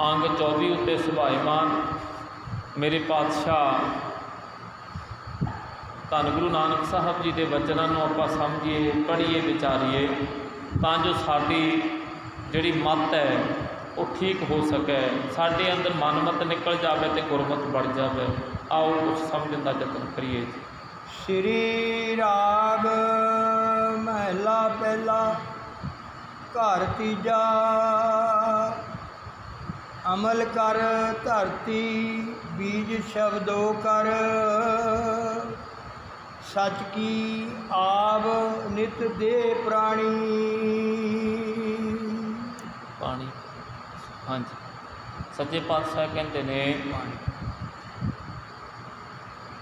अंग 24 उत्ते सुभाईमान मेरे पातशाह धन गुरु नानक साहब जी के वचनों को आपां समझिए, पढ़िए, विचारीए, तां जो साडी जिहड़ी मत है वो ठीक हो सके, साडे अंदर मनमत निकल जाए तो गुरमत बढ़ जाए। आओ कुछ समझने का यतन करिए। श्री राग महला पहला घर तीजा। अमल कर धरती बीज शब्दों कर, सच की आव नित दे प्राणी। पानी, हाँ जी, सच्चे पातशाह कहते ने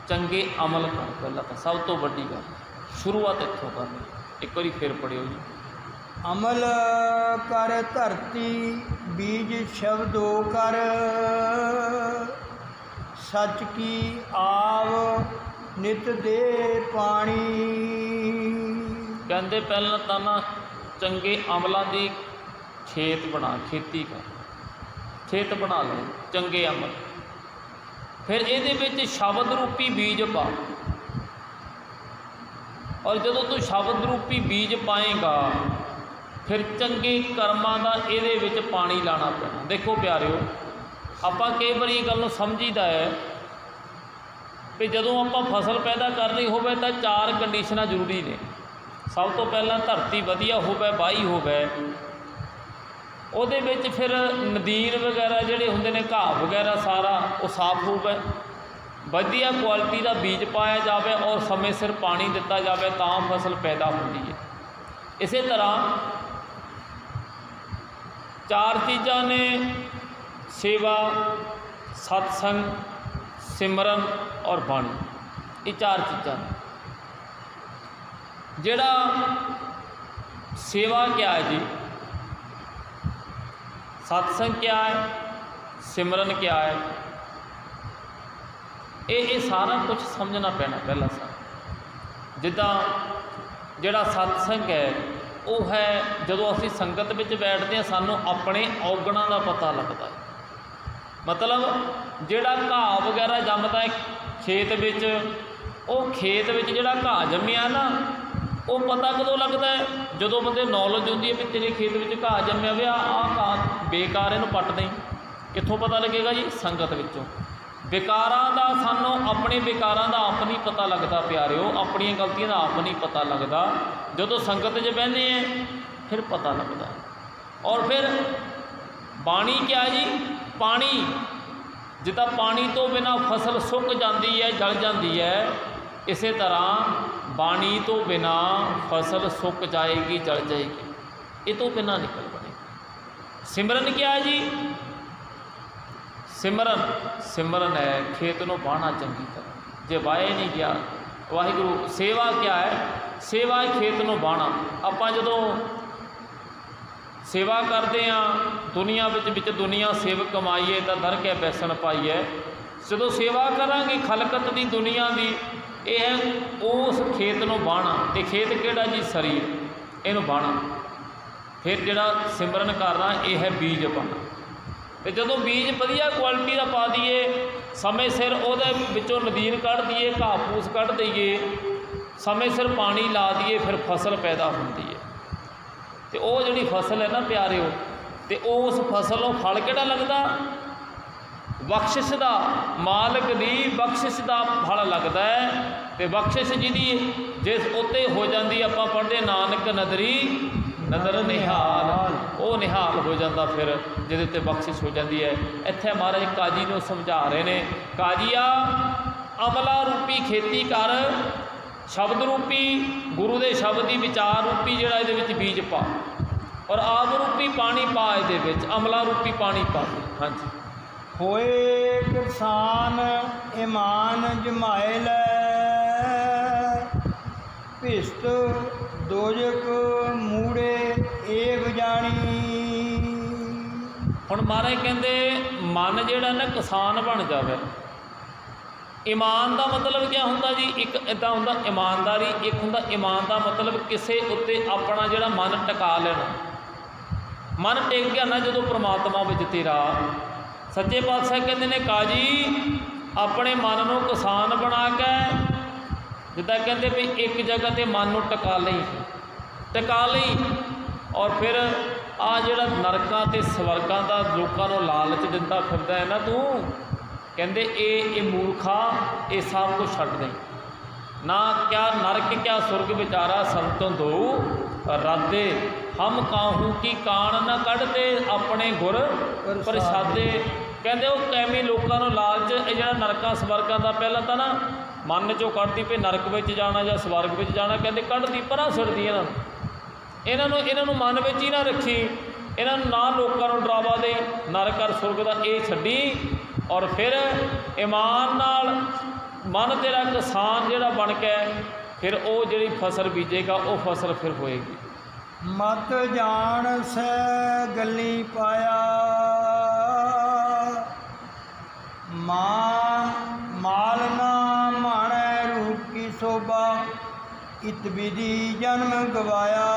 चंगे अमल कर। पहला तो सब तो वड्डी गल, शुरुआत इत्थों करनी। एक बार फिर पढ़ियो जी। अमल कर धरती बीज शब्दों कर, सच की आव नित दे पानी। कहते पहला तो ना चंगे अमलों की खेत बना, खेती कर, खेत बना ले चंगे अमल। फिर ये शब्द रूपी बीज पा, और जदों तू शब्द रूपी बीज पाएगा फिर चंगे कर्मां का ये पानी लाना पैना। देखो प्यारिओ, आपां कई बार ये गल समझीदा है कि जदों आपां फसल पैदा करनी होवे तो 4 कंडीशनां जरूरी ने। सब तो पहला धरती वधिया होवे, वाही होवे, ਉਹਦੇ ਵਿੱਚ फिर नदीन वगैरह ਜਿਹੜੇ ਹੁੰਦੇ ਨੇ, घाह वगैरह सारा वो साफ होवे, वधिया क्वालिटी का बीज पाया जाए और समय सिर पानी दिता जाए तो फसल पैदा होती है। इस तरह 4 चीज़ां ने, सेवा, सत्संग, सिमरन और बाणी। ये 4 चीज़ां ने। जिहड़ा सेवा क्या है जी, सत्संग क्या है, सिमरन क्या है, ये सारा कुछ समझना पैना। पहला सारा जिदा जिहड़ा सत्संग है वो है जदों असीं संगत में बैठते हैं सानू अपने औगणों का पता लगता है। मतलब जिहड़ा घाह वगैरह जमदा है खेत विच, वो खेत विच जिहड़ा घाह जम्मिया ना वो पता कदों लगता है, जदों बंदे नॉलेज होंदी है भी तेरे खेत में घाह जम्मिया वे आह घाह बेकार, इहनूं पट दें। कित्थों पता लगेगा जी? संगत विचों। बेकारां दा सानूं अपने बेकारां दा आप नहीं पता लगता प्यारिओ, अपनी गलतियां दा आप नहीं पता लगता। जदों संगत च बहने हैं फिर पता लगता। और फिर बाणी क्या है जी? पानी। जिदा पानी तो बिना फसल सुक जाती है, जल जाती है, इस तरह बाणी तो बिना फसल सुक जाएगी, जल जाएगी, ये तो बिना निकल बनेगी। सिमरन क्या है जी? सिमरन सिमरन है खेत को बाहना चंगी तरह, जे वाहे नहीं गया वाहिगुरु। सेवा क्या है? सेवा है खेत को बाहना। आपां जदों सेवा करते हैं दुनिया विच दुनिया सेवक कमाईए तो दर के पैसन पाईए। जदों सेवा करांगे खलकत की दुनिया की, यह है उस खेत को बाहना। तो खेत किहड़ा जी? शरीर, इनू बाहना। फिर जिहड़ा सिमरन करना यह है बीज पाना। तो जदों बीज वधिया क्वालिटी का पा दईए, समय सिर उहदे विचों नदीन कढ़ दईए, घाह फूस कढ़ दईए, समय सिर पानी ला दईए, फिर फसल पैदा होती है। तो वो जिहड़ी फसल है ना प्यारिओ, तो उस फसलों फल किहड़ा लगदा? बख्शिश का, मालिक की बख्शिश का फल लगता है। तो बख्शिश जिहदी जिस उत्ते हो जाती, आपां पढ़दे नानक नदरी नदर निहाल, वो निहाल हो जाता फिर जिहदे ते बख्शिश हो जाती है। इत्थे महाराज काजी नूं समझा रहे ने, काजिया अमला रूपी खेती कर, शब्द रूपी गुरु के शब्द की विचार रूपी जिहड़ा इहदे विच बीज पा, और आब रूपी पानी पा, इहदे विच अमला रूपी पानी पा। हाँ जी। होए किसान ईमान जमाए लै, भिष्ट दोजक मूड़े एग जानी। हुण महाराज कहते मन जिहड़ा ना किसान बन जाए। ईमान का मतलब क्या हुंदा जी? एक इदां हुंदा ईमानदारी, एक हुंदा ईमान का मतलब किसी उत्ते अपना जिहड़ा मन टिका लेना। मन टिक गया ना जो परमात्मा विच तेरा, सच्चे पातशाह कहते ने काजी अपने मन को किसान बना के जिदा कहते भी एक जगह ते मन को टिका लई और फिर आ जिहड़ा नरकां ते स्वर्गां दा लोकां नूं लालच दिंदा फिरदा है ना तू कहते ये मूर्खा ये सब कुछ छड्ड दे ना क्या नरक क्या सुरग विचारा संतों दो राधे हम काहू की कान न कढ़ते अपने गुर प्रसादे कहते वो कैमी लोगों को लालच जो नरकों स्वर्गों का पहला तो ना मन चो कढ़ती भी नरक में जाना या स्वर्ग में जाना कहते कढ़ती परा सुटती इन्हों मन में ही ना रखी इन्हों ना लोगों को डरावा दे नरक और सुरग का ये छड्डी और फिर ईमान नाल मन तेरा किसान जिहड़ा बन के फिर वो जिहड़ी फसल बीजेगा वो फसल फिर होएगी। मत जान से गली पाया माल ना माणे रूप की शोभा इत विधि जन्म गवाया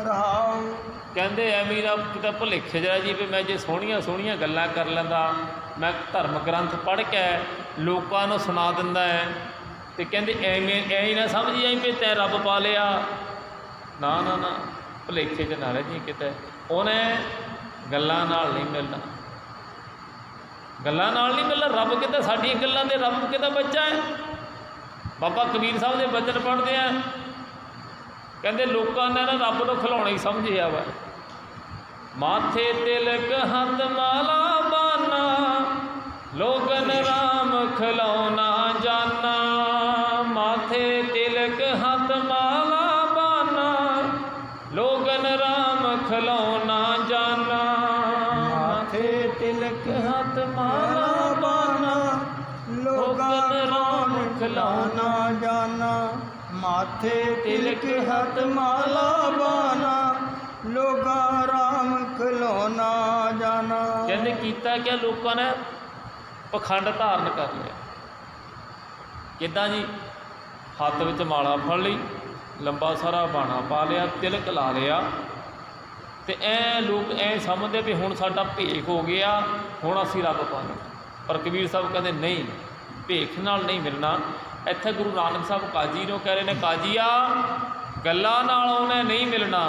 रहा। कहते एवं ना कितना भुलेखे जरा जी भी मैं जो सोहनिया सोहनिया गल्लां कर लैंदा मैं धर्म ग्रंथ पढ़ के लोगों को सुना दिंदा है तो कहते एवं ऐ ना समझी जाई भी तैं रब पा लिया ना ना ना भुलेखे च ना रह जी किते उन्हें गल्लां नाल नहीं मिलना गल्लां नाल नहीं मिलना रब किते साडियां गल्लां दे रब किते बच्चा है। बाबा कबीर साहब के बचन पढ़ते हैं कहते लोगों ने ना रब को खिलौना ही समझिया वा माथे तिलक हथ माला बाना लोगन राम खिलौना जाना माथे तिलक हथ माला बाना लोगन राम खिलौना जाना माथे तिलक हथ माला बाना लोगन राम खिलौना जाना माथे तिलक हथ माला बाना लोगा राम खिलौना जाना। कहते कीता क्या लोगों ने पखंड धारण कर लिया किदां जी हथ विच माला फड़ ली लंबा सारा बाणा पा लिया तिलक ला लिया तो ऐ लोग ऐ समझते भी हुण साडा भेख हो गया हुण असीं रब पाना पर कबीर साहब कहते नहीं भेख नाल नहीं मिलना। इत्थे गुरु नानक साहब काजी नूं कह रहे ने काजीआ गल्लां नाल उन्हें नहीं मिलना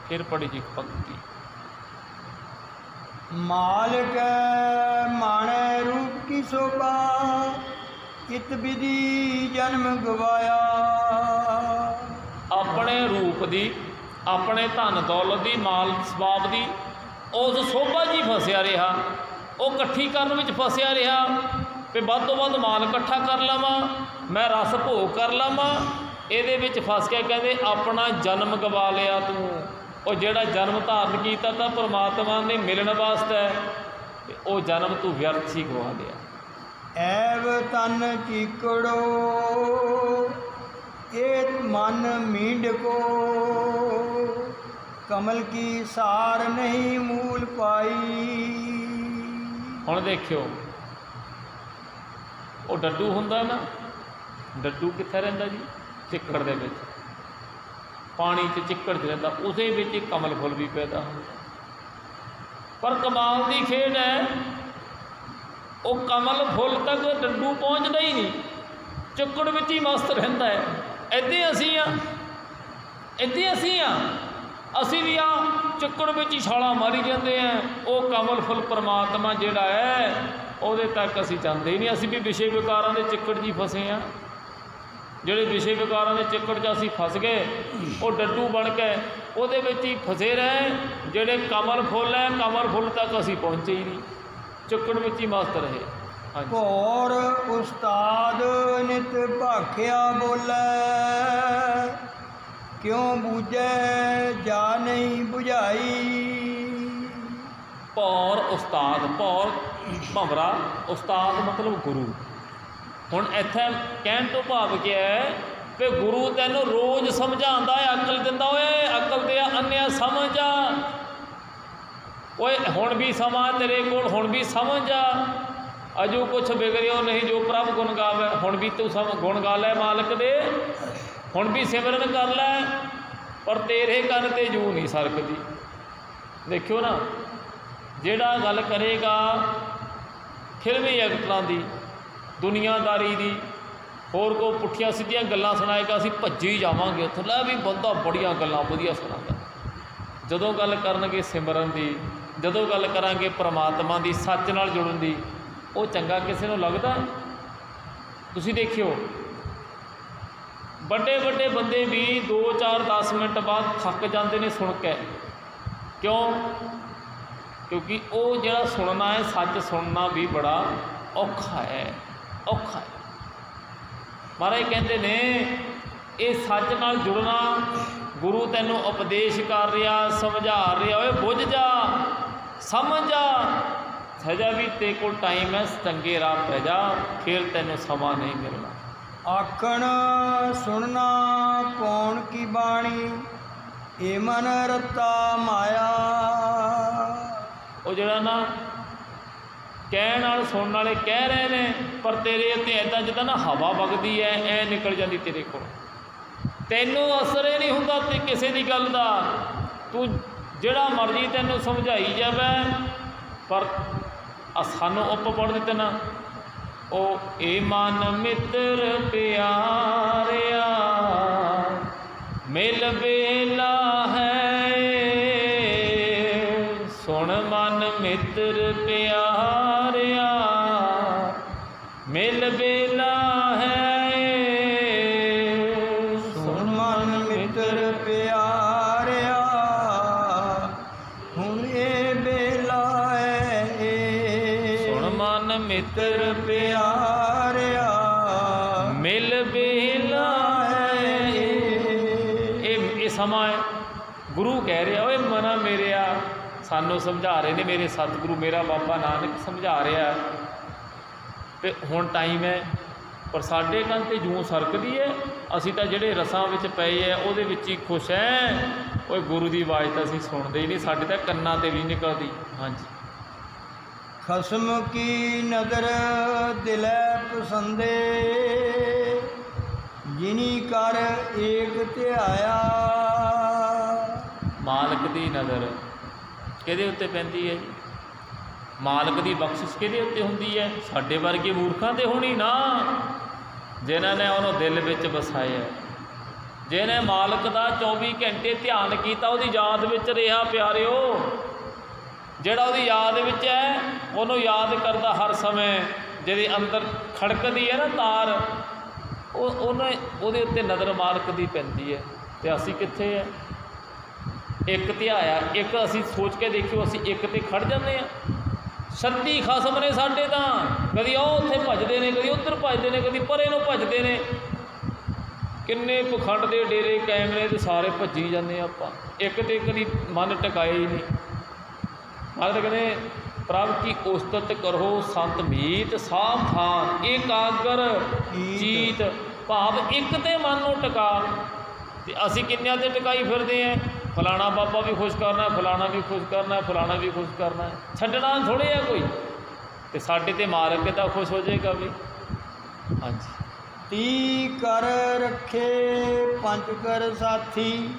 फिर पड़ी जी पंक्ति मालिक माणे रूप की शोभा इत विधि जन्म गवाया। अपने रूप की अपने धन दौलत की माल सबाब की उस शोभा जी फसिया रहा वो कट्ठी करने में फसिया रहा भी वध तो वध माल इकट्ठा कर लवां मैं रस भोग कर लवां ये फस के कहते अपना जन्म गवा लिया तू और जोड़ा जन्म धारण किया तो परमात्मा ने मिलने वास्ते वो जन्म तू व्यर्थ ही गवा लिया। ऐव तन चीकड़ो एक मन मींड को कमल की सार नहीं मूल पाई। हुण देखियो वो डड्डू हुंदा ना डड्डू कित्थे रहिंदा जी चिक्कड़ दे विच पानी च चिक्कड़ च रहिंदा उसे विच कमल फुल भी पैदा होंदा पर कमाल की खेड है वो कमल फुल तक डड्डू पहुँचता ही नहीं चिक्कड़ विच ही मस्त रहिंदा है। इद्दां असीं आ इद्दां असीं आ असीं भी आ चिक्कड़ विच ही छालां मारी जांदे हैं वो कमल फुल परमात्मा जिहड़ा है ਉਹਦੇ तक असीं जाते ही नहीं असीं भी विषय विकारां दे चिक्कड़ जी फसे हाँ ਜਿਹੜੇ विषय विकारां दे चिक्कड़ च असीं फस गए वो डड्डू बन के ਉਹਦੇ ਵਿੱਚ ही फसे रहे ਜਿਹੜੇ कमल फुल है कमल फुल तक असीं पहुँचे ही नहीं चिक्कड़ ਵਿੱਚ ही मस्त रहे। भौर उस्ताद नित भाखिया बोले क्यों बूझे जा नहीं बुझाई। भौर उस्ताद भौर भंवरा उस्ताद मतलब गुरु हुण इत्थे कहण तो भाव क्या है कि गुरु तैनूं रोज़ समझाता है अकल दिंदा ओए अकल दिया अन्या समझ आ ओए हुण भी समा तेरे कोल हुण भी समझ आ अजो कुछ बिगड़ियो नहीं जो प्रभ गुण गावे हुण भी तू गुण गा लै मालिक दे हुण भी सिमरन कर लै पर तेरे कन ते जू नहीं सरकदी। देखियो ना ਜਿਹੜਾ ਗੱਲ ਕਰੇਗਾ ਫਿਲਮੀ ਐਕਟਰਾਂ ਦੀ, ਦੁਨੀਆਦਾਰੀ ਦੀ, ਹੋਰ ਕੋ ਪੁੱਠੀਆਂ ਸਿੱਧੀਆਂ ਗੱਲਾਂ ਸੁਣਾਏਗਾ, ਅਸੀਂ ਭੱਜੀ ਜਾਵਾਂਗੇ ਉੱਥੇ, ਲੈ ਵੀ ਬੰਦਾ ਬੜੀਆਂ ਗੱਲਾਂ ਵਧੀਆ ਸੁਣਾਉਂਦਾ। ਜਦੋਂ ਗੱਲ ਕਰਨਗੇ ਸਿਮਰਨ ਦੀ, ਜਦੋਂ ਗੱਲ ਕਰਾਂਗੇ ਪ੍ਰਮਾਤਮਾ ਦੀ, ਸੱਚ ਨਾਲ ਜੁੜਨ ਦੀ, ਉਹ ਚੰਗਾ ਕਿਸੇ ਨੂੰ ਲੱਗਦਾ? ਤੁਸੀਂ ਦੇਖਿਓ ਵੱਡੇ ਵੱਡੇ ਬੰਦੇ ਵੀ 2 4 10 ਮਿੰਟ ਬਾਅਦ ਥੱਕ ਜਾਂਦੇ ਨੇ ਸੁਣ ਕੇ। ਕਿਉਂ? ਕਿਉਂਕਿ ਉਹ ਜਿਹੜਾ ਸੁਣਨਾ ਹੈ, ਸੱਚ ਸੁਣਨਾ ਵੀ ਬੜਾ ਔਖਾ ਹੈ, ਔਖਾ ਹੈ। ਮਹਾਰਾਜ ਕਹਿੰਦੇ ਨੇ ਇਹ ਸੱਚ ਨਾਲ ਜੁੜਨਾ, ਗੁਰੂ ਤੈਨੂੰ ਉਪਦੇਸ਼ ਕਰ ਰਿਹਾ, ਸਮਝਾ ਰਿਹਾ, ਓਏ ਬੁੱਝ ਜਾ, ਸਮਝ ਜਾ, ਸਜਾ ਵੀ ਤੇਰੇ ਕੋਲ ਟਾਈਮ ਹੈ, ਚੰਗੇ ਰਾਹ ਪੈ ਜਾ, ਫਿਰ ਤੈਨੂੰ ਸਮਾਂ ਨਹੀਂ ਮਿਲਣਾ। ਆਖਣ ਸੁਣਨਾ ਪੌਣ ਕੀ ਬਾਣੀ, ਇਹ ਮਨ ਰਤਾ ਮਾਇਆ। ਉਹ ਜਿਹੜਾ ਨਾ ਕਹਿਣ ਨਾਲ ਸੁਣਨ ਵਾਲੇ ਕਹਿ ਰਹੇ ਨੇ, ਪਰ ਤੇਰੇ ਉੱਤੇ ਇੱਦਾਂ ਜਿੱਦਾਂ ਨਾ ਹਵਾ ਵਗਦੀ ਹੈ, ਐ ਨਿਕਲ ਜਾਂਦੀ ਤੇਰੇ ਕੋਲ, ਤੈਨੂੰ ਅਸਰ ਹੀ ਨਹੀਂ ਹੁੰਦਾ ਤੇ ਕਿਸੇ ਦੀ ਗੱਲ ਦਾ। ਤੂੰ ਜਿਹੜਾ ਮਰਜ਼ੀ ਤੈਨੂੰ ਸਮਝਾਈ ਜਾਵੇ, ਪਰ ਸਾਨੂੰ ਉੱਪ ਪੜ੍ਹ ਦਿੱਤੇ ਨਾ, ਉਹ ਏ ਮਨ ਮਿੱਤਰ ਪਿਆਰਿਆ ਮਿਲ ਵੇਲਾ ਹੈ, ਸੁਣ ਮਨ ਮਿੱਤਰ ਪਿਆਰਿਆ ਮਿਲ ਵੇਲਾ ਹੈ, ਸੁਣ ਮਨ ਮਿੱਤਰ ਪਿਆਰਿਆ ਹੁਣ ਇਹ ਵੇਲਾ ਹੈ, ਸੁਣ ਮਨ ਮਿੱਤਰ ਪਿਆਰਿਆ ਮਿਲ ਵੇਲਾ ਹੈ। ਇਹ ਸਮਾਂ ਹੈ, ਗੁਰੂ ਕਹਿ ਰਿਹਾ, ਓਏ ਮਨਾ ਮੇਰਿਆ, ਸਾਨੂੰ ਸਮਝਾ ਰਹੇ ਨੇ ਮੇਰੇ ਸਤਿਗੁਰੂ, ਮੇਰਾ ਬਾਬਾ ਨਾਨਕ ਸਮਝਾ ਰਿਹਾ ਤੇ ਹੁਣ ਟਾਈਮ ਹੈ। ਪਰ ਸਾਡੇ ਕੰਨ 'ਤੇ ਜੂੰ ਸਰਕਦੀ ਹੈ, ਅਸੀਂ ਤਾਂ ਜਿਹੜੇ ਰਸਾਂ ਵਿੱਚ ਪਏ ਹੈ ਉਹਦੇ ਵਿੱਚ ਹੀ ਖੁਸ਼ ਹੈ। ਓਏ ਗੁਰੂ ਦੀ ਆਵਾਜ਼ ਤਾਂ ਅਸੀਂ ਸੁਣਦੇ ਹੀ ਨਹੀਂ, ਸਾਡੇ ਤਾਂ ਕੰਨਾਂ 'ਤੇ ਵੀ ਨਿਕਲਦੀ। ਹਾਂਜੀ। ਖਸਮ ਕੀ ਨਦਰ ਦਿਲੇ ਪਸੰਦੇ, ਜਿਨੀ ਕਰ ਏਕ ਧਿਆਇਆ। ਮਾਲਕ ਦੀ ਨਜ਼ਰ ਕਿਹਦੇ ਉੱਤੇ ਪੈਂਦੀ ਹੈ ਜੀ? ਮਾਲਕ ਦੀ ਬਖਸ਼ਿਸ਼ ਕਿਹਦੇ ਉੱਤੇ ਹੁੰਦੀ ਹੈ? ਸਾਡੇ ਵਰਗੇ ਮੂਰਖਾਂ 'ਤੇ ਹੋਣੀ ਨਾ, ਜਿਨ੍ਹਾਂ ਨੇ ਉਹਨੂੰ ਦਿਲ ਵਿੱਚ ਵਸਾਇਆ, ਜਿਹਨੇ ਮਾਲਕ ਦਾ 24 ਘੰਟੇ ਧਿਆਨ ਕੀਤਾ, ਉਹਦੀ ਯਾਦ ਵਿੱਚ ਰਿਹਾ। ਪਿਆਰਿਓ, ਜਿਹੜਾ ਉਹਦੀ ਯਾਦ ਵਿੱਚ ਹੈ, ਉਹਨੂੰ ਯਾਦ ਕਰਦਾ ਹਰ ਸਮੇਂ, ਜਿਹਦੇ ਅੰਦਰ ਖੜਕਦੀ ਹੈ ਨਾ ਤਾਰ, ਉਹਦੇ ਉੱਤੇ ਨਜ਼ਰ ਮਾਲਕ ਦੀ ਪੈਂਦੀ ਹੈ। ਅਤੇ ਅਸੀਂ ਕਿੱਥੇ ਹੈ? ਇੱਕ ਧਿਆਇਆ, ਇੱਕ ਅਸੀਂ ਸੋਚ ਕੇ ਦੇਖਿਓ, ਅਸੀਂ ਇੱਕ 'ਤੇ ਖੜ ਜਾਂਦੇ ਹਾਂ। 36 ਖਸਮ ਨੇ ਸਾਡੇ ਤਾਂ, ਕਦੀ ਉਹ ਉੱਥੇ ਭੱਜਦੇ ਨੇ, ਕਦੀ ਉੱਧਰ ਭੱਜਦੇ ਨੇ, ਕਦੀ ਪਰੇ ਨੂੰ ਭੱਜਦੇ ਨੇ, ਕਿੰਨੇ ਪਖੰਡ ਦੇ ਡੇਰੇ ਕੈਮਰੇ ਤੇ ਸਾਰੇ ਭੱਜੀ ਜਾਂਦੇ ਆਪਾਂ, ਇੱਕ 'ਤੇ ਕਦੀ ਮਨ ਟਿਕਾਏ ਹੀ ਨਹੀਂ। ਮਹਾਰਾਜ ਕਹਿੰਦੇ ਪ੍ਰਭ ਕੀ ਉਸਤਤ ਕਰੋ ਸੰਤ ਮੀਤ, ਸਾਵਧਾਨ ਏਕਾਗਰ ਚੀਤ, ਭਾਵ ਇੱਕ 'ਤੇ ਮਨ ਨੂੰ ਟਿਕਾ। ਅਤੇ ਅਸੀਂ ਕਿੰਨਿਆਂ 'ਤੇ ਟਿਕਾਈ ਫਿਰਦੇ ਹਾਂ? ਫਲਾਣਾ ਬਾਬਾ ਵੀ ਖੁਸ਼ ਕਰਨਾ, ਫਲਾਣਾ ਵੀ ਖੁਸ਼ ਕਰਨਾ, ਫਲਾਣਾ ਵੀ ਖੁਸ਼ ਕਰਨਾ, ਛੱਡਣਾ ਥੋੜ੍ਹੇ ਆ ਕੋਈ। ਅਤੇ ਸਾਡੇ 'ਤੇ ਮਾਲਕ ਤਾਂ ਖੁਸ਼ ਹੋ ਜਾਏਗਾ ਵੀ। ਹਾਂਜੀ। ਤੀ ਕਰ ਰੱਖੇ ਪੰਜ ਕਰ ਸਾਥੀ,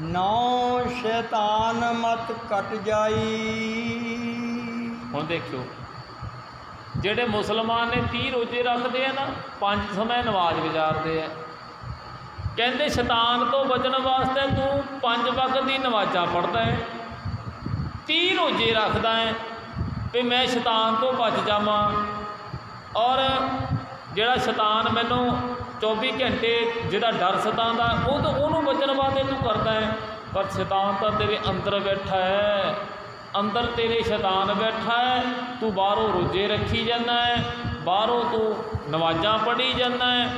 ਨੌ ਸ਼ੈਤਾਨ ਮਤ ਕੱਟ ਜਾਈ। ਹੁਣ ਦੇਖਿਓ, ਜਿਹੜੇ ਮੁਸਲਮਾਨ ਨੇ 30 ਰੋਜ਼ੇ ਰੱਖਦੇ ਆ ਨਾ, 5 ਸਮੇਂ ਨਮਾਜ਼ ਗੁਜ਼ਾਰਦੇ ਆ, ਕਹਿੰਦੇ ਸ਼ੈਤਾਨ ਤੋਂ ਬਚਣ ਵਾਸਤੇ ਤੂੰ 5 ਵਕਤ ਦੀ ਨਮਾਜ਼ਾਂ ਪੜ੍ਹਦਾ ਹੈ, 30 ਰੋਜ਼ੇ ਰੱਖਦਾ ਹੈ ਵੀ ਮੈਂ ਸ਼ੈਤਾਨ ਤੋਂ ਬਚ ਜਾਵਾਂ, ਔਰ ਜਿਹੜਾ ਸ਼ੈਤਾਨ ਮੈਨੂੰ 24 ਘੰਟੇ ਜਿਹਦਾ ਡਰ ਸਤਾਉਂਦਾ, ਉਹਨੂੰ ਬਚਣ ਵਾਸਤੇ ਤੂੰ ਕਰਦਾ ਹੈ। ਪਰ ਸ਼ੈਤਾਨ ਤਾਂ ਤੇਰੇ ਅੰਦਰ ਬੈਠਾ ਹੈ, ਅੰਦਰ ਤੇਰੇ ਸ਼ੈਤਾਨ ਬੈਠਾ ਹੈ, ਤੂੰ ਬਾਹਰੋਂ ਰੋਜ਼ੇ ਰੱਖੀ ਜਾਂਦਾ ਹੈ, ਬਾਹਰੋਂ ਤੂੰ ਨਮਾਜ਼ਾਂ ਪੜ੍ਹੀ ਜਾਂਦਾ ਹੈ।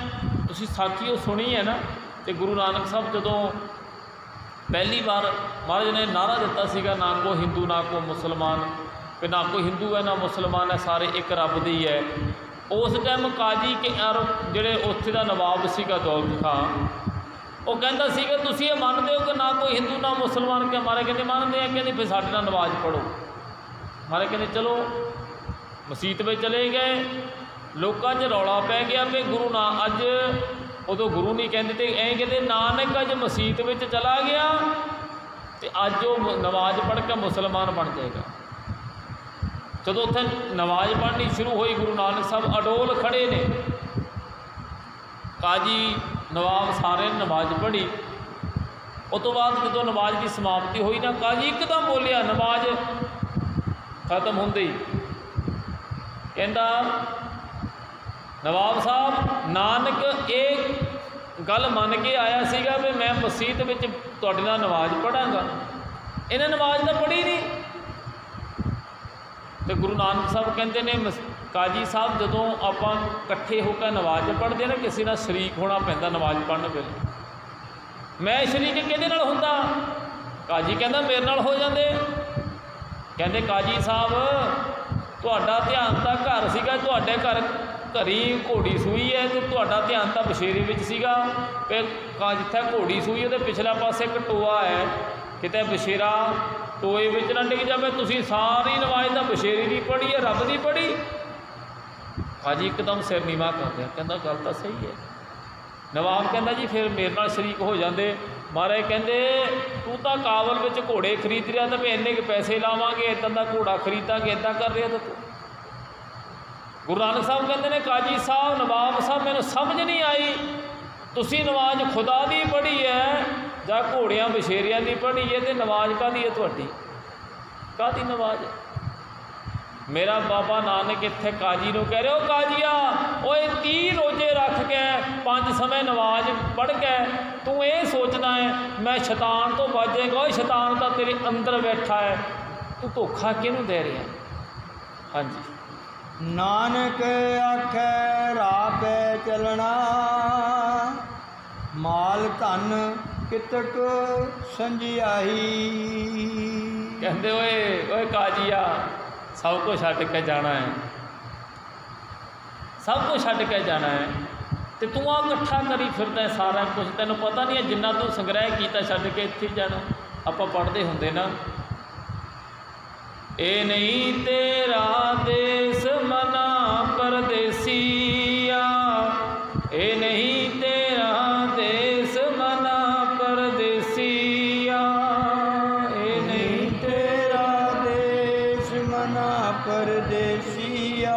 ਤੁਸੀਂ ਸਾਖੀ ਉਹ ਸੁਣੀ ਹੈ ਨਾ। ਅਤੇ ਗੁਰੂ ਨਾਨਕ ਸਾਹਿਬ ਜਦੋਂ ਪਹਿਲੀ ਵਾਰ ਮਹਾਰਾਜ ਨੇ ਨਾਅਰਾ ਦਿੱਤਾ ਸੀਗਾ, ਨਾ ਕੋ ਹਿੰਦੂ ਨਾ ਕੋ ਮੁਸਲਮਾਨ, ਕਿ ਨਾ ਕੋਈ ਹਿੰਦੂ ਹੈ ਨਾ ਮੁਸਲਮਾਨ ਹੈ, ਸਾਰੇ ਇੱਕ ਰੱਬ ਦੇ ਹੀ ਹੈ। ਉਸ ਟਾਈਮ ਕਾਜੀ ਕੇ ਜਿਹੜੇ ਉੱਥੇ ਦਾ ਨਵਾਬ ਸੀਗਾ ਦੌਲਤ ਖਾਂ, ਉਹ ਕਹਿੰਦਾ ਸੀਗਾ ਤੁਸੀਂ ਇਹ ਮੰਨਦੇ ਹੋ ਕਿ ਨਾ ਕੋਈ ਹਿੰਦੂ ਨਾ ਮੁਸਲਮਾਨ? ਕਿ ਮਾਰੇ ਕਹਿੰਦੇ ਮੰਨਦੇ ਆ। ਕਹਿੰਦੇ ਫਿਰ ਸਾਡੇ ਨਾਲ ਨਮਾਜ਼ ਪੜ੍ਹੋ। ਮਾਰੇ ਕਹਿੰਦੇ ਚਲੋ। ਮਸੀਤ ਵਿੱਚ ਚਲੇ ਗਏ, ਲੋਕਾਂ 'ਚ ਰੌਲਾ ਪੈ ਗਿਆ ਵੀ ਗੁਰੂ ਨਾ ਅੱਜ, ਉਦੋਂ ਗੁਰੂ ਨਹੀਂ ਕਹਿੰਦੇ ਤੇ ਐਂ ਕਹਿੰਦੇ ਨਾਨਕ ਅੱਜ ਮਸੀਤ ਵਿੱਚ ਚਲਾ ਗਿਆ ਅਤੇ ਅੱਜ ਉਹ ਨਮਾਜ਼ ਪੜ੍ਹ ਕੇ ਮੁਸਲਮਾਨ ਬਣ ਜਾਏਗਾ। ਜਦੋਂ ਉੱਥੇ ਨਮਾਜ਼ ਪੜ੍ਹਨੀ ਸ਼ੁਰੂ ਹੋਈ, ਗੁਰੂ ਨਾਨਕ ਸਾਹਿਬ ਅਡੋਲ ਖੜੇ ਨੇ। ਕਾਜੀ ਨਵਾਬ ਸਾਰੇ ਨੇ ਨਮਾਜ਼ ਪੜ੍ਹੀ। ਉਸ ਤੋਂ ਬਾਅਦ ਜਦੋਂ ਨਮਾਜ਼ ਦੀ ਸਮਾਪਤੀ ਹੋਈ ਨਾ, ਕਾਜੀ ਇੱਕਦਮ ਬੋਲਿਆ ਨਮਾਜ਼ ਖਤਮ ਹੁੰਦੇ ਹੀ, ਕਹਿੰਦਾ ਨਵਾਬ ਸਾਹਿਬ, ਨਾਨਕ ਇਹ ਗੱਲ ਮੰਨ ਕੇ ਆਇਆ ਸੀਗਾ ਵੀ ਮੈਂ ਮਸੀਤ ਵਿੱਚ ਤੁਹਾਡੇ ਨਾਲ ਨਮਾਜ਼ ਪੜ੍ਹਾਂਗਾ, ਇਹਨੇ ਨਮਾਜ਼ ਤਾਂ ਪੜ੍ਹੀ ਨਹੀਂ। ਤੇ ਗੁਰੂ ਨਾਨਕ ਸਾਹਿਬ ਕਹਿੰਦੇ ਨੇ ਕਾਜੀ ਸਾਹਿਬ, ਜਦੋਂ ਆਪਾਂ ਇਕੱਠੇ ਹੋ ਕੇ ਨਮਾਜ਼ ਪੜ੍ਹਦੇ ਨਾ, ਕਿਸੇ ਨਾਲ ਸ਼ਰੀਕ ਹੋਣਾ ਪੈਂਦਾ ਨਮਾਜ਼ ਪੜ੍ਹਨ ਵੇਲੇ। ਮੈਂ ਸ਼ਰੀਕ ਕਿਹਦੇ ਨਾਲ ਹੁੰਦਾ? ਕਾਜੀ ਕਹਿੰਦਾ ਮੇਰੇ ਨਾਲ ਹੋ ਜਾਂਦੇ। ਕਹਿੰਦੇ ਕਾਜੀ ਸਾਹਿਬ, ਤੁਹਾਡਾ ਧਿਆਨ ਤਾਂ ਘਰ ਸੀਗਾ, ਤੁਹਾਡੇ ਘਰੀ ਘੋੜੀ ਸੂਈ ਹੈ ਤੇ ਤੁਹਾਡਾ ਧਿਆਨ ਤਾਂ ਬਸ਼ੇਰੇ ਵਿੱਚ ਸੀਗਾ। ਫਿਰ ਜਿੱਥੇ ਘੋੜੀ ਸੂਈ ਉਹਦੇ ਪਿਛਲਾ ਪਾਸੇ ਇੱਕ ਟੋਆ ਹੈ, ਕਿਤੇ ਬਸ਼ੇਰਾ ਟੋਏ ਵਿੱਚ ਨਾ ਡਿੱਗ ਜਾਵੇ। ਤੁਸੀਂ ਸਾਰੀ ਨਮਾਜ਼ ਤਾਂ ਬਸ਼ੇਰੀ ਦੀ ਪੜ੍ਹੀ ਹੈ, ਰੱਬ ਦੀ ਪੜ੍ਹੀ। ਕਾਜੀ ਇੱਕਦਮ ਸਿਰ ਨੀਵਾਂ ਕਰ ਦਿਆ, ਕਹਿੰਦਾ ਗੱਲ ਤਾਂ ਸਹੀ ਹੈ। ਨਵਾਬ ਕਹਿੰਦਾ ਜੀ ਫਿਰ ਮੇਰੇ ਨਾਲ ਸ਼ਰੀਕ ਹੋ ਜਾਂਦੇ। ਮਹਾਰਾਜ ਕਹਿੰਦੇ ਤੂੰ ਤਾਂ ਕਾਬਲ ਵਿੱਚ ਘੋੜੇ ਖਰੀਦ ਰਿਹਾ ਤਾਂ ਵੀ ਇੰਨੇ ਕੁ ਪੈਸੇ ਲਾਵਾਂਗੇ, ਇੱਦਾਂ ਦਾ ਘੋੜਾ ਖਰੀਦਾਂਗੇ, ਇੱਦਾਂ ਕਰ ਰਿਹਾ ਤਾਂ ਤੂੰ। ਗੁਰੂ ਨਾਨਕ ਸਾਹਿਬ ਕਹਿੰਦੇ ਨੇ ਕਾਜੀ ਸਾਹਿਬ, ਨਵਾਬ ਸਾਹਿਬ, ਮੈਨੂੰ ਸਮਝ ਨਹੀਂ ਆਈ, ਤੁਸੀਂ ਨਮਾਜ਼ ਖੁਦਾ ਦੀ ਪੜ੍ਹੀ ਹੈ ਜਾਂ ਘੋੜਿਆਂ ਬਸ਼ੇਰਿਆਂ ਦੀ ਪੜ੍ਹੀ ਹੈ, ਤੇ ਨਮਾਜ਼ ਕਾਹਦੀ ਹੈ ਤੁਹਾਡੀ? ਕਾਹਦੀ ਨਮਾਜ਼? ਮੇਰਾ ਬਾਬਾ ਨਾਨਕ ਇੱਥੇ ਕਾਜੀ ਨੂੰ ਕਹਿ ਰਿਹਾ, ਉਹ ਕਾਜੀਆ, ਓਏ 30 ਰੋਜ਼ੇ ਰੱਖ ਕੇ 5 ਸਮੇਂ ਨਮਾਜ਼ ਪੜ੍ਹ ਕੇ ਤੂੰ ਇਹ ਸੋਚਦਾ ਹੈ ਮੈਂ ਸ਼ੈਤਾਨ ਤੋਂ ਬਚ ਜਾਏਗਾ। ਓਏ ਸ਼ੈਤਾਨ ਤਾਂ ਤੇਰੇ ਅੰਦਰ ਬੈਠਾ ਹੈ, ਤੂੰ ਧੋਖਾ ਕਿਹਨੂੰ ਦੇ ਰਿਹਾ? ਹਾਂਜੀ। ਨਾਨਕ ਆਖੈ ਰਾਹ ਪੈ ਚੱਲਣਾ, ਮਾਲ ਧਨ ਕਿਤਕ ਸੰਜਿਆਈ। ਕਹਿੰਦੇ ਓਏ ਕਾਜੀਆ, ਸਭ ਕੁਝ ਛੱਡ ਕੇ ਜਾਣਾ ਹੈ, ਸਭ ਕੁਝ ਛੱਡ ਕੇ ਜਾਣਾ ਹੈ, ਤੇ ਤੂੰ ਆ ਇਕੱਠਾ ਕਰੀ ਫਿਰਦਾ ਸਾਰਾ ਕੁਝ। ਤੈਨੂੰ ਪਤਾ ਨਹੀਂ ਹੈ ਜਿੰਨਾ ਤੂੰ ਸੰਗ੍ਰਹਿ ਕੀਤਾ ਛੱਡ ਕੇ ਇੱਥੇ ਜਾਣਾ। ਆਪਾਂ ਪੜ੍ਹਦੇ ਹੁੰਦੇ ਨਾ, ਇਹ ਨਹੀਂ ਤੇਰਾ ਦੇਸ ਮਨਾ ਪਰਦੇਸੀਆ, ਇਹ ਨਹੀਂ ਤੇਰਾ ਦੇਸ ਮਨਾ ਪਰਦੇਸੀਆ, ਇਹ ਨਹੀਂ ਤੇਰਾ ਦੇਸ ਮਨਾ ਪਰਦੇਸੀਆ,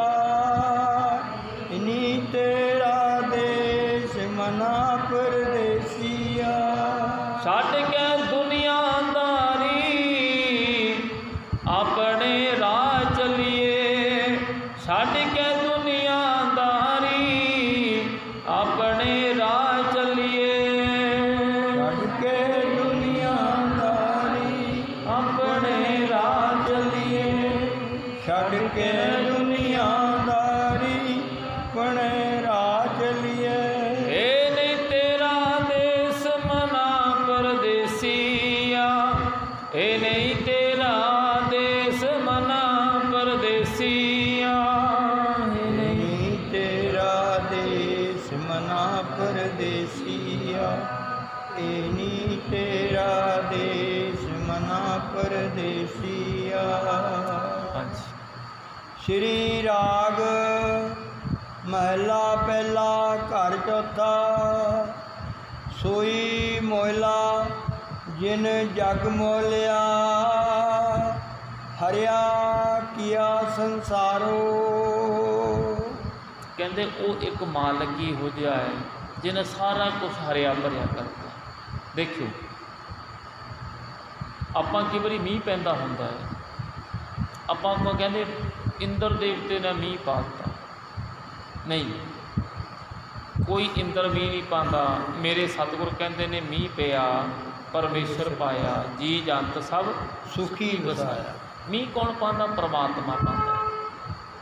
ਇਨੀ ਤੇਰਾ ਦੇਸ ਮਨਾ ਪਰਦੇਸੀਆ। ਛੱਡ ਕੇ ਦੁਨੀਆਦਾਰੀ ਆਪਣੇ ਰਾਹ ਚੱਲੀਏ, ਛੱਡ ਕੇ ਦੁਨੀਆਦਾਰੀ ਆਪਣੇ ਰਾਹ ਚੱਲੀਏ, ਛੱਡ ਕੇ ਦੁਨੀਆਦਾਰੀ ਆਪਣੇ ਰਾਹ ਚੱਲੀਏ, ਛੱਡ ਕੇ ਦੁਨੀਆਦਾਰੀ ਆਪਣੇ ਰਾਹ ਚੱਲੀਏ। ਇਹ ਨਹੀਂ ਤੇਰਾ ਦੇਸ ਮਨਾ ਪਰਦੇਸੀਆ, ਇਹ ਨਹੀਂ ਤੇਰਾ ਦੇਸ ਮਨਾ ਪਰਦੇਸੀਆ, ਇਹ ਨਹੀਂ ਤੇਰਾ ਦੇਸ ਮਨਾ ਪਰਦੇਸੀਆ, ਇਹ ਨੀ ਤੇਰਾ ਦੇਸ ਮਨਾ ਪਰਦੇਸੀਆ। ਹਾਂਜੀ। ਸ਼੍ਰੀ ਰਾਗ ਮਹਿਲਾ ਪਹਿਲਾ ਘਰ ਚੌਥਾ। ਸੋਈ ਮੋਇਲਾ ਜਿਨ ਜਗ ਮੋਲਿਆ, ਹਰਿਆ ਕੀਆ ਸੰਸਾਰੋ। ਕਹਿੰਦੇ ਉਹ ਇੱਕ ਮਾਲਕ ਹੀ ਹੋ ਜਿਹਾ ਹੈ ਜਿਹਨੇ ਸਾਰਾ ਕੁਝ ਹਰਿਆ ਭਰਿਆ ਕਰਤਾ। ਦੇਖਿਓ ਆਪਾਂ ਕਈ ਵਾਰੀ ਮੀਂਹ ਪੈਂਦਾ ਹੁੰਦਾ ਹੈ, ਆਪਾਂ ਨੂੰ ਕਹਿੰਦੇ ਇੰਦਰ ਦੇਵਤੇ ਨੇ ਮੀਂਹ ਪਾ ਦਿੱਤਾ। ਨਹੀਂ, ਕੋਈ ਇੰਦਰ ਮੀਂਹ ਨਹੀਂ ਪਾਉਂਦਾ। ਮੇਰੇ ਸਤਿਗੁਰ ਕਹਿੰਦੇ ਨੇ ਮੀਂਹ ਪਿਆ ਪਰਮੇਸ਼ਰ ਪਾਇਆ, ਜੀ ਜੰਤ ਸਭ ਸੁਖੀ ਵਸਾਇਆ। ਮੀਂਹ ਕੌਣ ਪਾਉਂਦਾ? ਪਰਮਾਤਮਾ ਪਾਉਂਦਾ,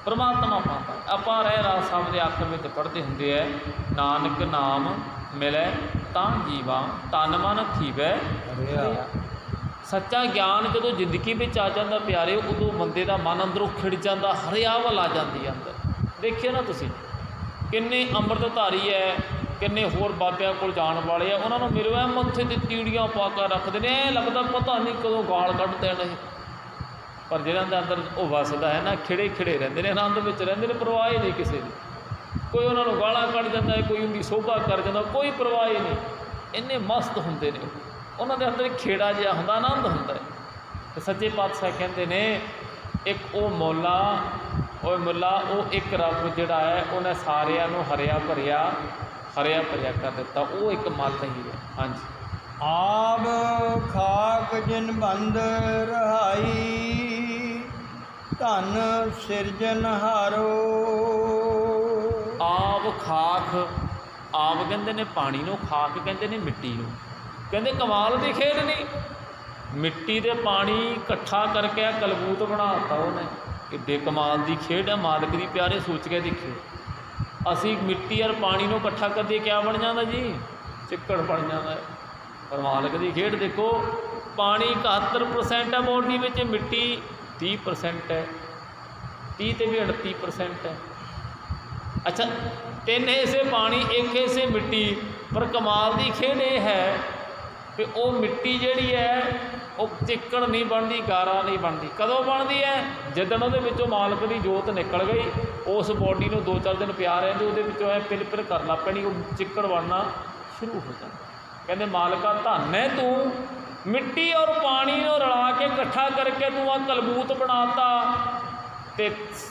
ਪਰਮਾਤਮਾ ਪਾਉਂਦਾ। ਆਪਾਂ ਰਹਿ ਰਾਸ ਸਾਹਿਬ ਦੇ ਆਖਰ ਵਿੱਚ ਪੜ੍ਹਦੇ ਹੁੰਦੇ ਹੈ, ਨਾਨਕ ਨਾਮ ਮਿਲੈ ਤਾਂ ਜੀਵਾ, ਤਨ ਮਨ ਥੀਵੈ ਹਰਿਆ। ਸੱਚਾ ਗਿਆਨ ਜਦੋਂ ਜ਼ਿੰਦਗੀ ਵਿੱਚ ਆ ਜਾਂਦਾ ਪਿਆਰੇ, ਉਦੋਂ ਬੰਦੇ ਦਾ ਮਨ ਅੰਦਰੋਂ ਖਿੜ ਜਾਂਦਾ, ਹਰਿਆਵਲ ਆ ਜਾਂਦੀ ਹੈ ਅੰਦਰ। ਦੇਖਿਓ ਨਾ ਤੁਸੀਂ, ਕਿੰਨੇ ਅੰਮ੍ਰਿਤਧਾਰੀ ਹੈ, ਕਿੰਨੇ ਹੋਰ ਬਾਬਿਆਂ ਕੋਲ ਜਾਣ ਵਾਲੇ ਆ, ਉਹਨਾਂ ਨੂੰ ਮਿਲੋ ਐ ਮੱਥੇ 'ਤੇ ਤੀੜੀਆਂ ਪਾ ਕੇ ਰੱਖਦੇ ਨੇ, ਐਂ ਲੱਗਦਾ ਪਤਾ ਨਹੀਂ ਕਦੋਂ ਗਾਲ ਕੱਢ ਦੇਣ ਇਹ। ਪਰ ਜਿਹਨਾਂ ਦੇ ਅੰਦਰ ਉਹ ਵਸਦਾ ਹੈ ਨਾ, ਖਿੜੇ ਖਿੜੇ ਰਹਿੰਦੇ ਨੇ, ਆਨੰਦ ਵਿੱਚ ਰਹਿੰਦੇ ਨੇ, ਪਰਵਾਹ ਹੀ ਨਹੀਂ ਕਿਸੇ ਦੀ। ਕੋਈ ਉਹਨਾਂ ਨੂੰ ਗਾਲਾਂ ਕੱਢ ਜਾਂਦਾ ਹੈ, ਕੋਈ ਉਹਦੀ ਸੋਭਾ ਕਰ ਜਾਂਦਾ, ਕੋਈ ਪਰਵਾਹ ਹੀ ਨਹੀਂ। ਇੰਨੇ ਮਸਤ ਹੁੰਦੇ ਨੇ ਉਹਨਾਂ ਦੇ ਅੰਦਰ ਖੇੜਾ ਜਿਹਾ ਹੁੰਦਾ, ਆਨੰਦ ਹੁੰਦਾ ਹੈ। ਅਤੇ ਸੱਚੇ ਪਾਤਸ਼ਾਹ ਕਹਿੰਦੇ ਨੇ एक वो मौला और मुला वो एक रब जिहड़ा है उन्हें सारिਆਂ ਨੂੰ हरिया भरिया कर दिता, वो एक मत ही है। हाँ जी। ਆਬ ਖਾਕ ਜਿਨ ਬੰਦ ਰਹਾਈ ਧਨ ਸਿਰਜਨਹਾਰੋ। ਆਬ ਖਾਕ, ਆਬ ਕਹਿੰਦੇ ਨੇ ਪਾਣੀ ਨੂੰ, ਖਾਕ ਕਹਿੰਦੇ ਨੇ ਮਿੱਟੀ ਨੂੰ। ਕਹਿੰਦੇ ਕਮਾਲ ਦੀ ਖੇਡ ਨਹੀਂ, ਮਿੱਟੀ ਤੇ ਪਾਣੀ ਇਕੱਠਾ ਕਰਕੇ ਕਲਬੂਤ ਬਣਾਤਾ ਉਹਨੇ। ਕਿੱਡੇ ਕਮਾਲ ਦੀ ਖੇਡ ਹੈ, ਮਾਲਕ ਦੀ ਪਿਆਰੇ सोच के देखियो। ਅਸੀਂ ਮਿੱਟੀ और पानी ਨੂੰ ਇਕੱਠਾ ਕਰਦੇ क्या बन ਜਾਂਦਾ जी? चिक्कड़ बन ਜਾਂਦਾ है। पर मालक की खेड देखो, पानी 71% है बॉडी में, मिट्टी 30% है, 30 ते भी 38% है। अच्छा 3 हिस्से पानी 1 हिस्से मिट्टी। पर कमाल की खेड ये है कि वो मिट्टी जिहड़ी है वो चिक्कड़ नहीं बनती, गारा नहीं बनती। कदों बनती है? जिदन वो मालक की जोत निकल गई, उस बॉडी में 2-4 दिन पिया रहते, वो पिल पिल कर लग पैनी, वो चिक्कड़ बनना शुरू हो जाता। कहते मालका धन है तू, मिट्टी और पानी को रला के इकट्ठा करके तू आ कलबूत बनाता, ते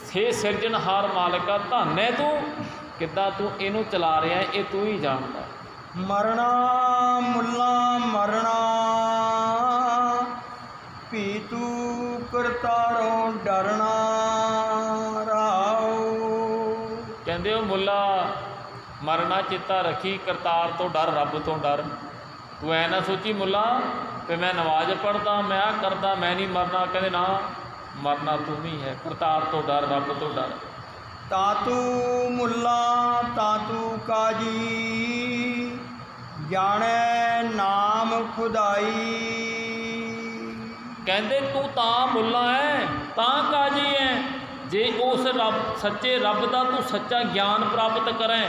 हे सिरजनहार मालका धन है तू, किद्दां तू इनू चला रहा है, ये तू ही जानदा। मरना मुल्ला मरना पीतू करतारों डरना राओ। कहते हो मुल्ला मरना चित्ता रखी, करतार तो डर, रब तो डर। तू ऐ ना सोची मुल्ला कि मैं नमाज पढ़दा, मैं आ करदा, मैं नहीं मरना। कहते ना, मरना तू ही है, करतार तो डर, रब तो डर। तातू मुल्ला तातू काजी जाने नाम खुदाई। कहते तू तां मुल्ला है, तां काजी है, जे उस रब सच्चे रब का तू सच्चा ज्ञान प्राप्त करें,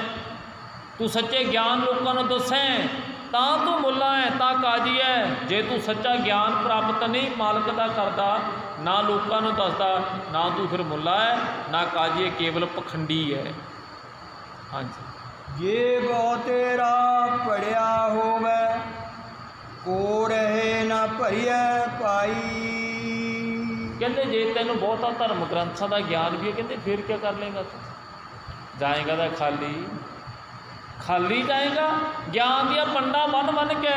तू सच्चे ज्ञान लोगों को दसें, तां तू मुल्ला है, तां काजी है। जे तू सच्चा ज्ञान प्राप्त नहीं मालक का करता, ना लोगों को दसदा, ना तू फिर मुल्ला है, ना काजी है, केवल पखंडी है। हाँ जी। जे बहु तेरा पढ़िया होवे को रहे ना भरिया पाई। कहते जे तेन बहुता धर्म ग्रंथों का ज्ञान भी है, कहते फिर क्या कर लेगा तू? जाएगा तो खाली खाली जाएगा। ज्ञान दिया पंडा मन मन के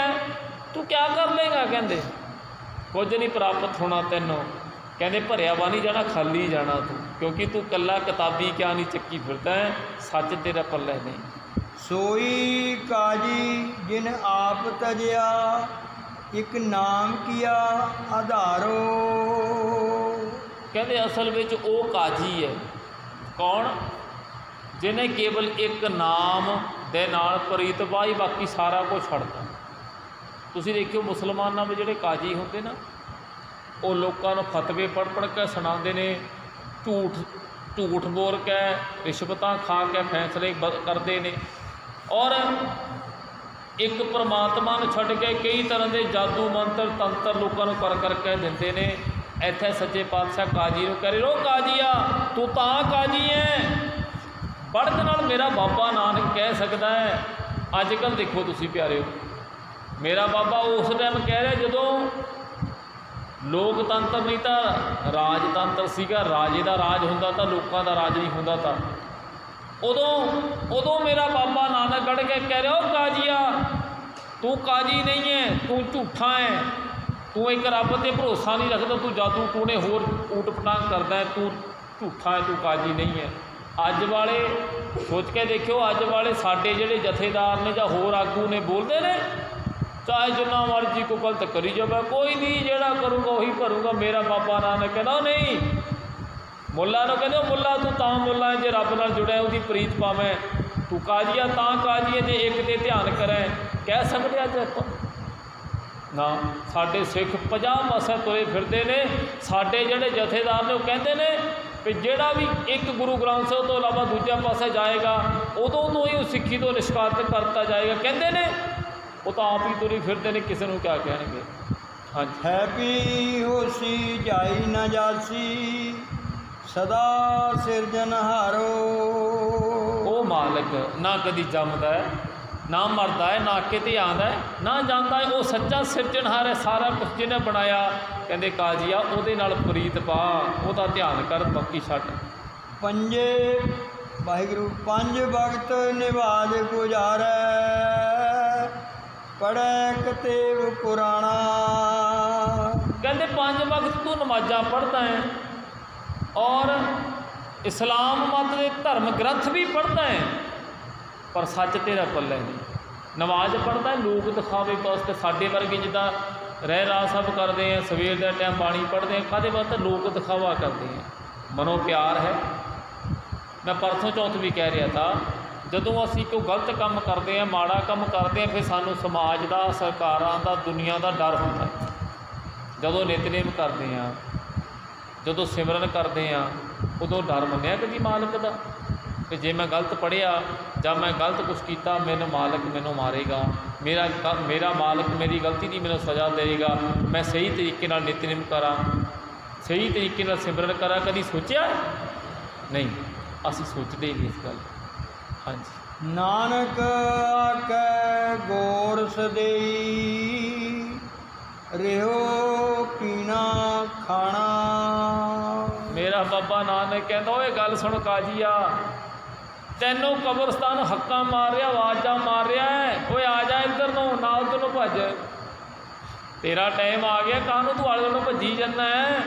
तू क्या कर लेगा? कहते कुछ नहीं प्राप्त होना तेनों। कहते भरिया वा नहीं जाना, खाली जाना तू, क्योंकि तू कला किताबी क्या नहीं चक्की फिरदा है, सच तेरा पल्ले नहीं। सोई काजी जिन आप तजया एक नाम किया आधारो। कहते असल में वो काजी है कौन? जिन्हें केवल एक नाम दे नाल प्रीत पाई, बाकी सारा कुछ छड्डता। तुसीं देखियो मुसलमानों में जिहड़े काजी होंदे ना, वो लोगों को फतवे पढ़ पढ़ के सुनाते ने, झूठ बोल के रिश्वतां खा के फैसले करते हैं, और एक परमात्मा नूं छड्ड के कई तरह के जादू मंत्र तंत्र लोगों को कर करके देंदे ने। इत्थे सच्चे पातशाह काजी नूं कह रहे, ओ काजीआ तू तां काजी है, बढ़त नाल मेरा बाबा नानक कह सकता है। अजकल देखो तुसीं प्यारे, मेरा बाबा उस टाइम कह रहे जदों लोकतंत्र नहीं था, राजतंत्र सीगा, राजे का राज हुंदा था, लोगों का राज नहीं हुंदा था। उदों मेरा बाबा नानक कढ़ के कह रहे, हो काजिया तू काजी नहीं है, तू झूठा है, तू एक रब से भरोसा नहीं रखता, तू जादू टूने होर ऊट पटांग करता है, तू झूठा है, तू काजी नहीं है। अज वाले सोच के देखियो, अज वाले साडे जिहड़े जथेदार ने जां होर आगू ने बोलते हैं, चाहे जिन्ना मर्जी को गलत करी जाए, कोई नहीं, जेड़ा करूँगा वही करूँगा। मेरा बाबा नानक कहना नहीं, मुला ने कहते मुला तू तां मुला है जे रब नाल जुड़िया, उसकी प्रीत पावें, तू काजिया तां काजी है जे एक ते ध्यान करें। कह सकते अज आप ना? साडे सिख 50 पासे तुरे फिरते हैं, साडे जिहड़े जथेदार ने वो कहते हैं कि जिहड़ा भी एक गुरु ग्रंथ साहिब तो इलावा दूजे पासे जाएगा उदों तो ही सिक्खी तो निष्कासित करता जाएगा। कहते हैं वो तो आप ही तुरी फिरते हैं, किसी को क्या कहेंगे। हाँ जी। है पी होसी जाई न जासी सदा सिरजनहारो। वो मालिक ना कदी जमदा है ना मरदा है, ना किते आंदा है, ना जांदा है। वो सच्चा सिरजनहार है, सारा कुछ जिन्हें बनाया। कहते काजिया उहदे नाल प्रीत पा, उहदा ध्यान कर, बाकी छड्ड। पंजे वाहिगुरू पंज वक्त निवाज गुजारै, पढ़ै कतेब पुराणा। कहते 5 वक्त तू नमाजा पढ़ता है और इस्लाम मत के धर्म ग्रंथ भी पढ़ता है, पर सच तेरा पल्ले नहीं। नमाज पढ़ता है लोग दिखावे वास्ते, साडे वर्गे जिदा रह राह सब करते हैं, सवेर के टाइम बाणी पढ़ते हैं, काहदे वास्ते? लोग दिखावा करते हैं। मनो प्यार है। मैं परसों चौथ भी कह रहा था, जदों असी कोई गलत काम करते हैं, माड़ा काम करते हैं, फिर सानू समाज का, सरकारां का, दुनिया का डर होता है। जदों नितनेम करते हैं, जदों सिमरन करते हैं, उदों डर मन्निया कभी मालक का कि जे मैं गलत पढ़िया जब मैं गलत कुछ किया, मैनू मालक मैनू मारेगा, मेरा मालक मेरी गलती की मैनू सज़ा देगा। मैं सही तरीके नाल नितनेम करा, सही तरीके नाल सिमरन करा। कभी सोचा नहीं, असी सोचते ही नहीं इस गल। हाँ जी। नानक आकै गोरस देई, रिहो पीना खाना। मेरा बाबा नानक कहता, ओए गल सुन काजिया, तैनों कब्रस्तान हक्का मार रहा, आवाजा मार रहा है, ओए आ जा इधर नो, ना उधर नो भज, तेरा टाइम आ गया, कानू तू आले दोनों भजी जाना है,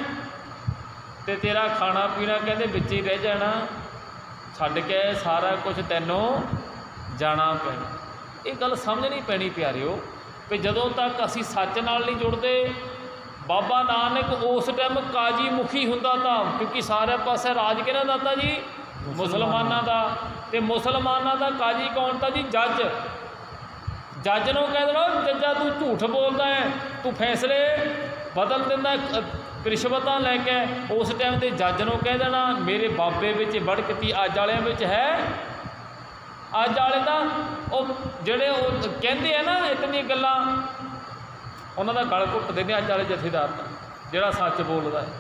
ते तेरा खाना पीना कहते बिच ही रह जाना, छड्ड के सारा कुछ तैनों जाना पैना। ये गल समझनी पैनी प्यारिओ, कि जदों तक असी सच नाल नहीं जुड़ते। बाबा नानक उस टाइम काजी मुखी हुंदा था, क्योंकि सारे पासे राज किहदा दाता जी? मुसलमाना का। तो मुसलमाना का काजी कौन था जी? जज। जज नूं कह देना, जज्जा तू झूठ बोलता है, तू फैसले बदल देंदा रिश्वत लैके। उस टाइम के जज नूं कह देना, मेरे बाबे विच बड़कती अज वालियां विच है। अज वाले दा जिहड़े कहंदे आ ना इतनी गल्लां, उन्हां दा गल घुट देंदे अज वाले जथेदार दा, जिहड़ा सच बोलदा है,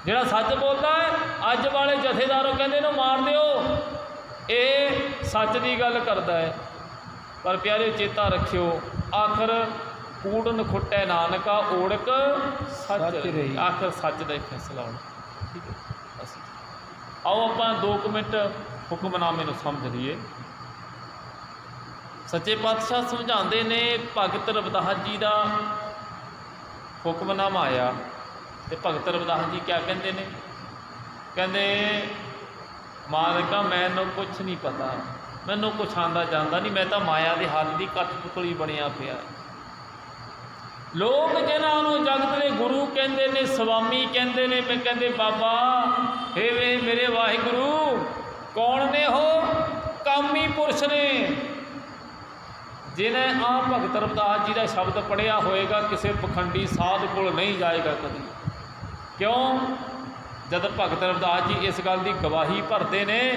जिहड़ा सच बोलदा है। अज वाले जथेदारों कहंदे इहनूं मार दिओ, ये सच की गल करदा है। पर प्यारे चेता रखियो, आखिर कूड़ नखुटै नानका, ओड़क सच रही। आखिर सच का फैसला होना। ठीक है, बस आओ आप 2 मिनट हुक्मनामे नूं समझ लीए। सच्चे पातशाह समझाते ने, भगत रविदास जी का हुक्मनामा आया, तो भगत रविदास जी क्या कहते हैं? कहते मालिका मैनू कुछ नहीं पता, मैनू कुछ आंदा जांदा नहीं, मैं तो माया के हाथ की कठपुतली बनिया पिया। लोग जिन्होंने जगत के गुरु कहते हैं, स्वामी कहते हैं, मैं कहते बाबा हे वे मेरे वाहिगुरु कौन ने? हो कामी पुरुष ने, जिन्हें आ भगत रविदास जी का शब्द पढ़िया होएगा, किसी पखंडी साध को नहीं जाएगा कभी। क्यों? जब भगत रविदास जी इस गल की गवाही भरते हैं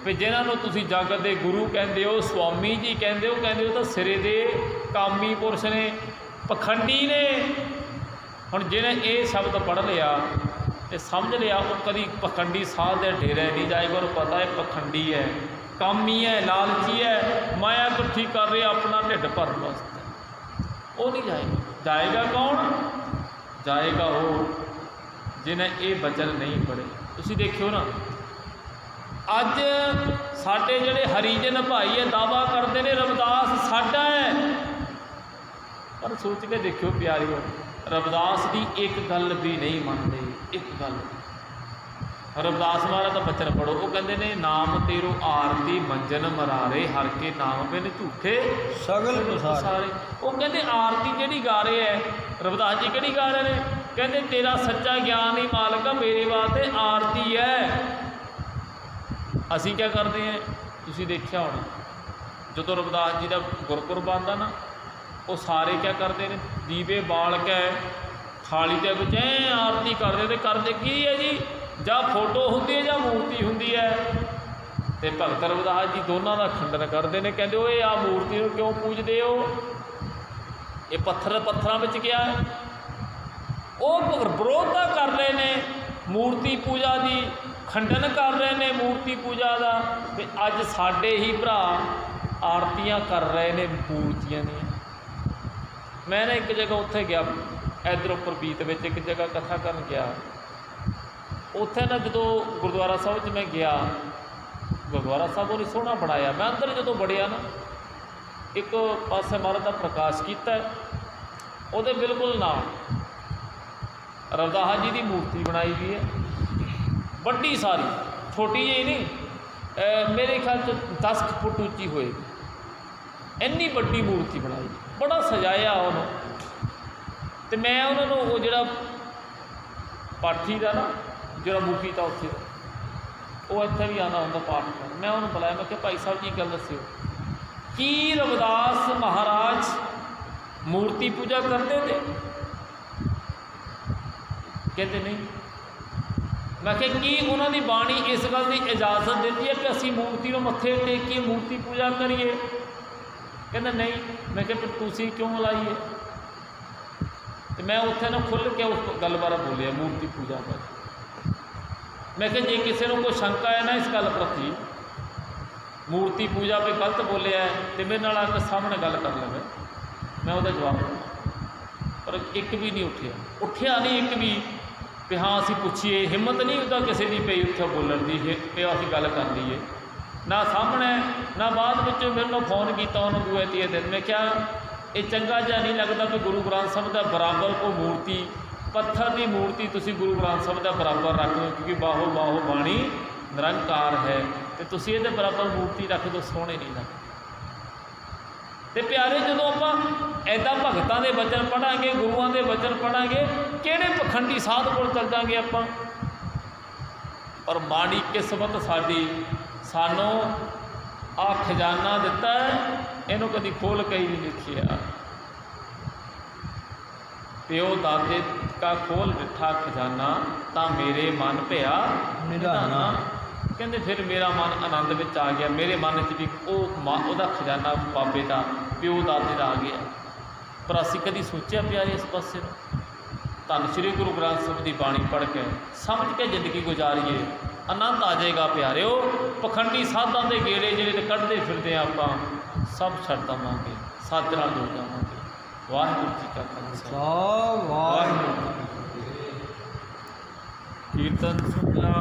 भी जिन्होंने तुसी जगत के गुरु कहते हो, स्वामी जी कहते हो तो सिरे दे कामी पुरुष ने, पखंडी ने। हुण जिन्हें ये शब्द पढ़ लिया तो समझ लिया, वो कभी पखंडी साध के डेरे नहीं जाएगा। उन्हें पता है पखंडी है, कामी है, लालची है, माया इकट्ठी कर रहे अपना ढिड भरन वास्ते, वो नहीं जाएगा। जाएगा कौन? जाएगा वो जिन्हें ये वचन नहीं पढ़े। तुसीं देखियो ना, अज साडे जिहड़े हरिजन भाई है दावा करते हैं रविदास साडा है, पर सोच के देखियो प्यारिओ, रविदास की एक गल भी नहीं मानते। एक गल रविदास महाराज का बचन पढ़ो, वो कहते हैं नाम तेरो आरती मंजन मरारे, हर के नाम बिन झूठे सगल पसारे। वो कहते आरती जिहड़ी गा रहे हैं रविदास जी, किहड़ी गा रहे हैं? कहते तेरा सच्चा ज्ञान ही मालका मेरे वास्ते आरती है। असी क्या करते हैं? तुसीं देखिया होना, जो रविदास जी का गुरपुरब आंदा ना, वो सारे क्या करते हैं? दीवे बाल के थाली के विच आरती करते की है जी? ਜਾਂ फोटो होंगी है ਜਾਂ मूर्ति होंगी है। तो भगत रविदास जी दोनों का खंडन करते हैं, कहते हो ये आ मूर्ति को क्यों पूजते हो? ये पत्थरों में क्या है? वो विरोधता कर रहे हैं मूर्ति पूजा की, खंडन कर रहे हैं मूर्ति पूजा का। तो अज साडे ही भरा आरतियां कर रहे ने मूर्तियां दी। मैं ना एक जगह उत्थे गया, इधर उपर बीत में एक जगह कथा कर गया। उत्थे ना जो गुरुद्वारा साहब मैं गया, गुरुद्वारा साहब उन्हें सोहना बनाया। मैं अंदर जो बढ़िया ना, एक पासे महाराज का प्रकाश किया, वो बिल्कुल नाल रविदास जी की मूर्ति बनाई हुई है, बड़ी सारी, छोटी जी नहीं, मेरे ख्याल से 10 फुट ऊँची होएगी, इन्नी बड़ी मूर्ति बनाई, बड़ा सजाया उन्होंने। तो मैं उन्होंने वो जो पाठी का ना जो मुखी था उत्थे वो इत्थे भी आना होंगे पाठ कर, मैं उन्होंने बुलाया, मैं भाई साहब जी गल दस्यो कि रविदास महाराज मूर्ति पूजा करते थे? कहते नहीं। मैं कि उन्होंने बाणी इस गल की इजाजत देती है कि असी मूर्ति को मत्थे टेक के मूर्ति पूजा करिए? कहते नहीं। मैं फिर तुसी क्यों लाइए? तो मैं उत्थे ना खुल के उस गल बारे बोलिया मूर्ति पूजा पर। मैं कि जे किसी को कोई शंका है ना इस गल प्रति, मूर्ति पूजा पे गलत बोलिया है तो मेरे नाल आके सामने गल कर लवे, मैं वो जवाब दूँ। पर एक भी नहीं उठिया नहीं एक भी कि हाँ असी पूछिए, हिम्मत नहीं होता किसी की पई उत्थे बोलन की पे असी गल कर लीए, ना सामने ना बाद में मेरे को फोन किया उन्होंने दूए तीए दिन। मैं क्या ये चंगा जिहा नहीं लगता कि गुरु ग्रंथ साहब का बराबर को मूर्ति, पत्थर की मूर्ति तुसी गुरु ग्रंथ साहब का बराबर रख दो, क्योंकि बाहो बाहो बाणी निरंकार है, तो तुसी ये बराबर मूर्ति रख दो, सोहने नहीं लगते। तो प्यारे जो आप ऐदा भगतों के वचन पढ़ांगे, गुरुओं के वचन पढ़ांगे, किहड़े पखंडी साध कोल चल जाएंगे आप? पर माड़ी किस्मत साडी, सानों आ खजाना दिता है, इनू कभी खोल के ही नहीं लिखिया। प्यो दादे का खोल दिता खजाना, ता मेरे मन भया निधाना। कहते फिर मेरा मन आनंद में आ गया, मेरे मन च भी वह खजाना बाबे का प्यो दादे का आ गया। पर असी कभी सोचा प्यारे इस पासे? धन श्री गुरु ग्रंथ साहब की बाणी पढ़ के समझ के जिंदगी गुजारिए, आनंद आ जाएगा प्यारिओ। पखंडी साधां के गेड़े जिहड़े कढ़दे फिरदे आपां सब छड्ड देवांगे, सच नाल जुड़ जावांगे। वाहिगुरू जी का खालसा, वाहिगुरू जी की फतेह। कीर्तन सुन ला